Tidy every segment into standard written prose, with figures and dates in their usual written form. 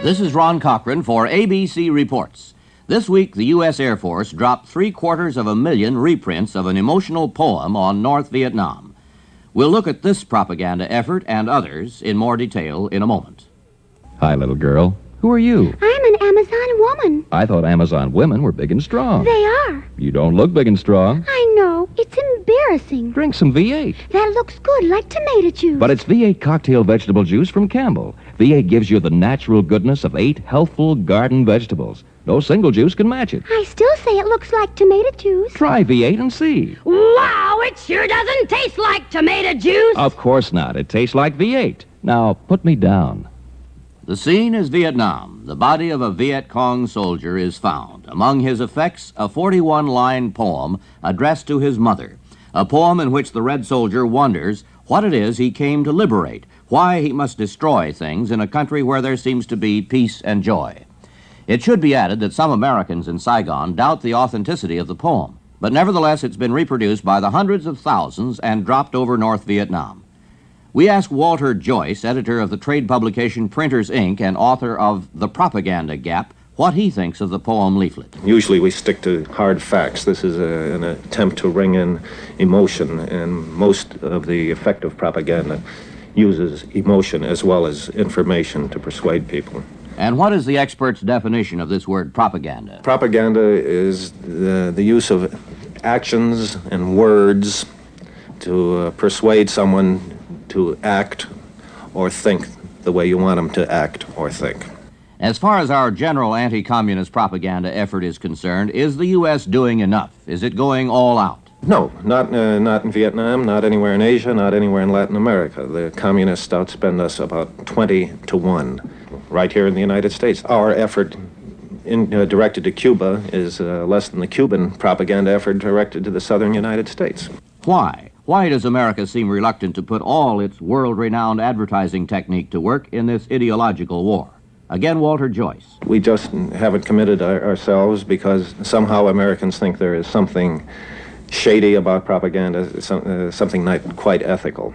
This is Ron Cochran for ABC Reports. This week, the U.S. Air Force dropped 750,000 reprints of an emotional poem on North Vietnam. We'll look at this propaganda effort and others in more detail in a moment. Hi, little girl. Who are you? I'm an Amazon woman. I thought Amazon women were big and strong. They are. You don't look big and strong. I know. It's embarrassing. Drink some V8. That looks good, like tomato juice. But it's V8 cocktail vegetable juice from Campbell. V8 gives you the natural goodness of 8 healthful garden vegetables. No single juice can match it. I still say it looks like tomato juice. Try V8 and see. Wow, it sure doesn't taste like tomato juice. Of course not. It tastes like V8. Now, put me down. The scene is Vietnam. The body of a Viet Cong soldier is found. Among his effects, a 41-line poem addressed to his mother. A poem in which the Red Soldier wonders what it is he came to liberate, why he must destroy things in a country where there seems to be peace and joy. It should be added that some Americans in Saigon doubt the authenticity of the poem, but nevertheless it's been reproduced by the hundreds of thousands and dropped over North Vietnam. We asked Walter Joyce, editor of the trade publication Printers, Inc., and author of The Propaganda Gap, what he thinks of the poem leaflet. Usually we stick to hard facts. This is an attempt to ring in emotion, and most of the effective propaganda uses emotion as well as information to persuade people. And what is the expert's definition of this word propaganda? Propaganda is the use of actions and words to persuade someone to act or think the way you want them to act or think. As far as our general anti-communist propaganda effort is concerned, is the U.S. doing enough? Is it going all out? No, not in Vietnam, not anywhere in Asia, not anywhere in Latin America. The communists outspend us about 20 to 1. Right here in the United States, our effort directed to Cuba is less than the Cuban propaganda effort directed to the southern United States. Why? Why does America seem reluctant to put all its world-renowned advertising technique to work in this ideological war? Again, Walter Joyce. We just haven't committed ourselves because somehow Americans think there is something shady about propaganda, something not quite ethical.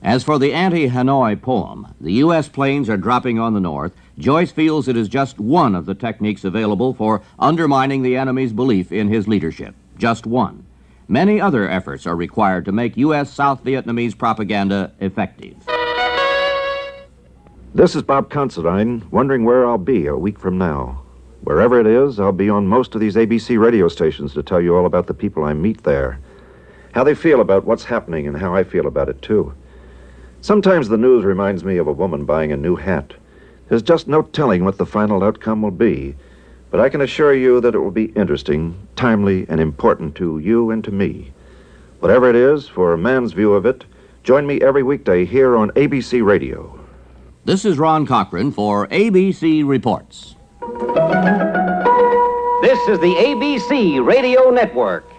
As for the anti-Hanoi poem, the U.S. planes are dropping on the North. Joyce feels it is just one of the techniques available for undermining the enemy's belief in his leadership. Just one. Many other efforts are required to make U.S. South Vietnamese propaganda effective. This is Bob Considine, wondering where I'll be a week from now. Wherever it is, I'll be on most of these ABC radio stations to tell you all about the people I meet there, how they feel about what's happening and how I feel about it, too. Sometimes the news reminds me of a woman buying a new hat. There's just no telling what the final outcome will be, but I can assure you that it will be interesting, timely, and important to you and to me. Whatever it is, for a man's view of it, join me every weekday here on ABC Radio. This is Ron Cochran for ABC Reports. This is the ABC Radio Network.